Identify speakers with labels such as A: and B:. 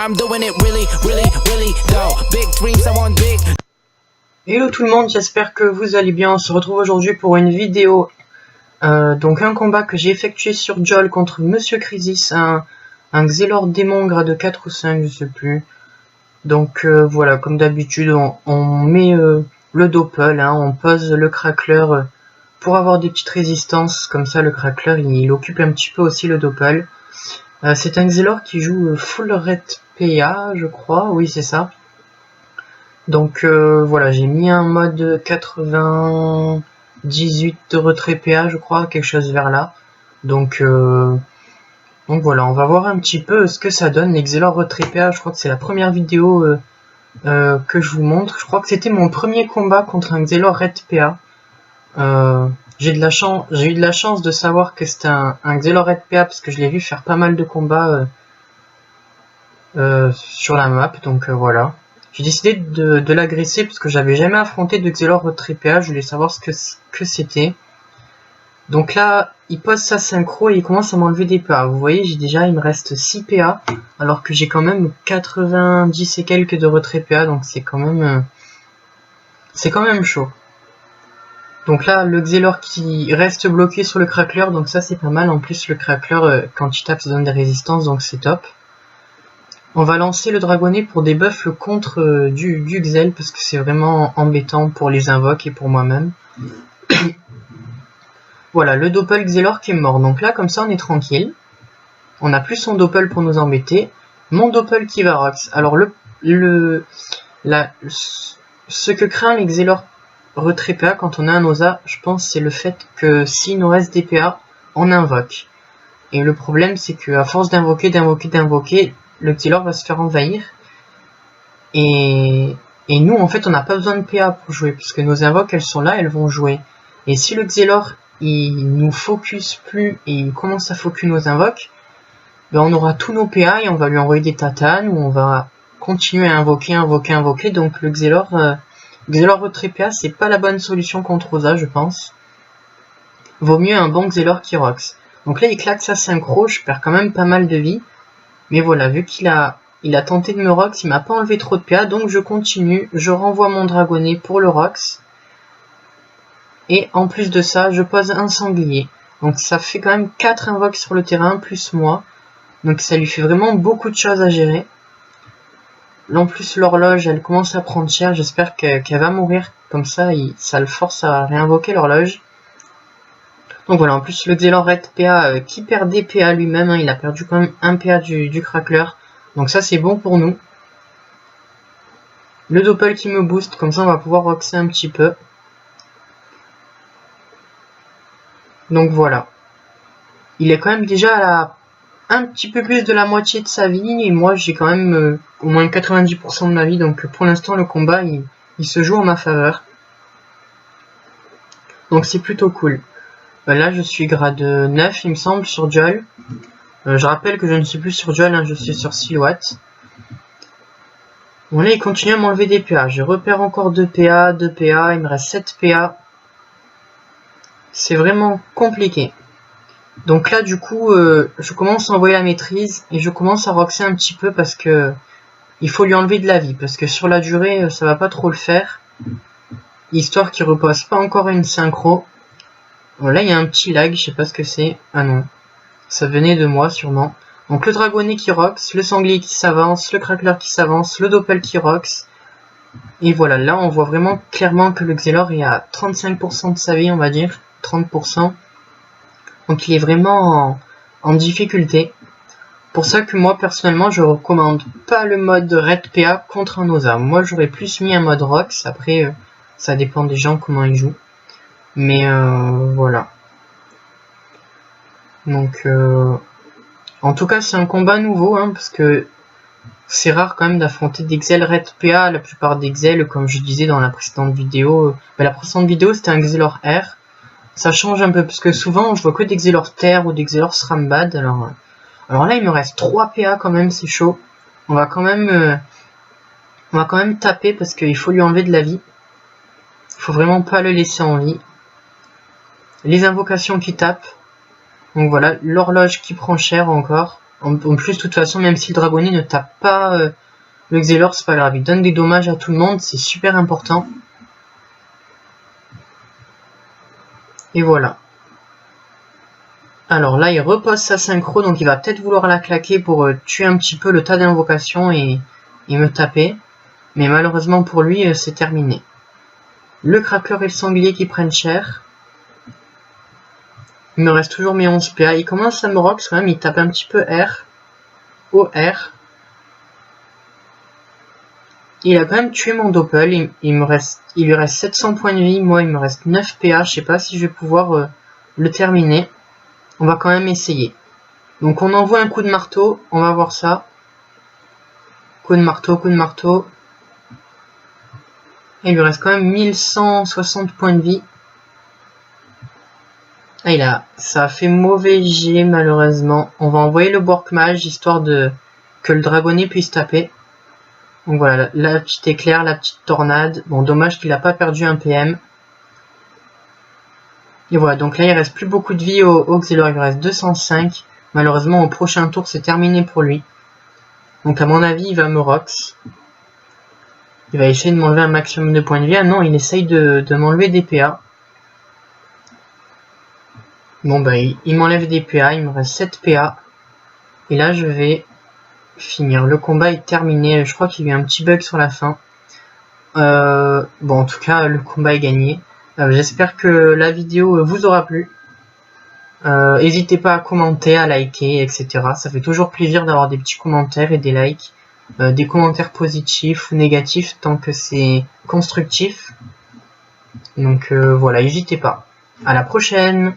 A: I'm doing it really, really, really though. Big dreams, I want big.
B: Hello tout le monde, j'espère que vous allez bien. On se retrouve aujourd'hui pour une vidéo. Donc un combat que j'ai effectué sur Jol contre Monsieur Crisis, un Xelor démon grade 4 ou 5, je sais plus. Donc voilà, comme d'habitude, on met le doppel, hein, on pose le crackler pour avoir des petites résistances. Comme ça, le crackler, il occupe un petit peu aussi le doppel. C'est un Xelor qui joue full red PA, je crois, oui c'est ça. Donc voilà, j'ai mis un mode 98 de retrait PA, je crois, quelque chose vers là. Donc voilà, on va voir un petit peu ce que ça donne, les Xelor retrait PA. Je crois que c'est la première vidéo que je vous montre. Je crois que c'était mon premier combat contre un Xelor red PA. J'ai eu de la chance de savoir que c'était un Xelor red PA parce que je l'ai vu faire pas mal de combats sur la map, donc voilà. J'ai décidé de l'agresser parce que j'avais jamais affronté de Xelor retrait PA, je voulais savoir ce que c'était. Donc là, il pose sa synchro et il commence à m'enlever des PA. Vous voyez, il me reste 6 PA, alors que j'ai quand même 90 et quelques de retrait PA, donc c'est quand même chaud. Donc là, le Xelor qui reste bloqué sur le crackler, donc ça c'est pas mal. En plus, le crackler, quand il tape, ça donne des résistances, donc c'est top. On va lancer le dragonnet pour des buffs contre du Xel, parce que c'est vraiment embêtant pour les invoques et pour moi-même. Voilà, le doppel Xelor qui est mort. Donc là, comme ça, on est tranquille. On n'a plus son doppel pour nous embêter. Mon doppel qui va Rox. Alors, ce que craint les Xelor retrait PA quand on a un Osa, je pense, c'est le fait que s'il nous reste des PA, on invoque. Et le problème, c'est qu'à force d'invoquer, le Xelor va se faire envahir. Et nous, en fait, on n'a pas besoin de PA pour jouer, puisque nos invoques, elles sont là, elles vont jouer. Et si le Xelor, il nous focus plus et il commence à focus nos invoques, ben on aura tous nos PA et on va lui envoyer des tatanes, ou on va continuer à invoquer. Donc le Xelor retrait PA, c'est pas la bonne solution contre Osa, je pense. Vaut mieux un bon Xelor qui rox. Donc là, il claque sa synchro, je perds quand même pas mal de vie. Mais voilà, vu qu'il a tenté de me rox, il m'a pas enlevé trop de PA, donc je continue, je renvoie mon dragonnet pour le rox. Et en plus de ça, je pose un sanglier. Donc ça fait quand même 4 invoques sur le terrain, plus moi. Donc ça lui fait vraiment beaucoup de choses à gérer. Là en plus l'horloge, elle commence à prendre cher, j'espère qu'elle va mourir. Comme ça, ça le force à réinvoquer l'horloge. Donc voilà, en plus le Xelor red PA qui perd des PA lui-même, hein, il a perdu quand même un PA du crackler. Donc ça c'est bon pour nous. Le doppel qui me booste, comme ça on va pouvoir roxer un petit peu. Donc voilà. Il est quand même déjà un petit peu plus de la moitié de sa vie, et moi j'ai quand même au moins 90% de ma vie, donc pour l'instant le combat il se joue en ma faveur. Donc c'est plutôt cool. Là je suis grade 9 il me semble sur Jol. Je rappelle que je ne suis plus sur Jol, hein, je suis sur Silhouette. Bon là il continue à m'enlever des PA, je repère encore 2 PA, il me reste 7 PA. C'est vraiment compliqué. Donc là du coup je commence à envoyer la maîtrise et je commence à roxer un petit peu parce que il faut lui enlever de la vie, parce que sur la durée ça va pas trop le faire. Histoire qu'il repose pas encore une synchro. Voilà, il y a un petit lag, je sais pas ce que c'est. Ah non, ça venait de moi sûrement. Donc le dragonnet qui rox, le sanglier qui s'avance, le crackler qui s'avance, le doppel qui rox. Et voilà, là on voit vraiment clairement que le Xelor est à 35% de sa vie, on va dire. 30%. Donc il est vraiment en difficulté. Pour ça que moi personnellement je recommande pas le mode red PA contre un Osa. Moi j'aurais plus mis un mode rox, après ça dépend des gens comment ils jouent. Mais voilà. Donc en tout cas c'est un combat nouveau, hein, parce que c'est rare quand même d'affronter des Xel red PA. La plupart des Xel, comme je disais dans la précédente vidéo, la précédente vidéo c'était un Xelor R. Ça change un peu, parce que souvent je vois que des Xelor Terre ou des Xelor Srambad. Alors là il me reste 3 PA quand même, c'est chaud. On va quand même taper parce qu'il faut lui enlever de la vie. Il faut vraiment pas le laisser en vie. Les invocations qui tapent. Donc voilà, l'horloge qui prend cher encore. En plus, de toute façon, même si le dragonnier ne tape pas le Xelor, c'est pas grave. Il donne des dommages à tout le monde, c'est super important. Et voilà. Alors là, il repose sa synchro, donc il va peut-être vouloir la claquer pour tuer un petit peu le tas d'invocations et me taper. Mais malheureusement pour lui, c'est terminé. Le cracker et le sanglier qui prennent cher. Il me reste toujours mes 11 PA. Il commence à me rox quand même, il tape un petit peu R. OR. Il a quand même tué mon doppel. Il lui reste 700 points de vie. Moi, il me reste 9 PA. Je sais pas si je vais pouvoir le terminer. On va quand même essayer. Donc on envoie un coup de marteau. On va voir ça. Coup de marteau, coup de marteau. Et il lui reste quand même 1160 points de vie. Ah, ça a fait mauvais jet malheureusement. On va envoyer le Bork Mage histoire que le dragonnier puisse taper. Donc voilà, la petite éclair, la petite tornade. Bon, dommage qu'il n'a pas perdu un PM. Et voilà, donc là il reste plus beaucoup de vie au Xelor, il lui reste 205. Malheureusement au prochain tour c'est terminé pour lui. Donc à mon avis il va me rox. Il va essayer de m'enlever un maximum de points de vie. Ah non, il essaye de m'enlever des PA. Bon bah il m'enlève des PA, il me reste 7 PA. Et là je vais finir. Le combat est terminé, je crois qu'il y a eu un petit bug sur la fin. Bon en tout cas le combat est gagné. J'espère que la vidéo vous aura plu. N'hésitez pas à commenter, à liker, etc. Ça fait toujours plaisir d'avoir des petits commentaires et des likes. Des commentaires positifs ou négatifs tant que c'est constructif. Donc voilà, n'hésitez pas. À la prochaine!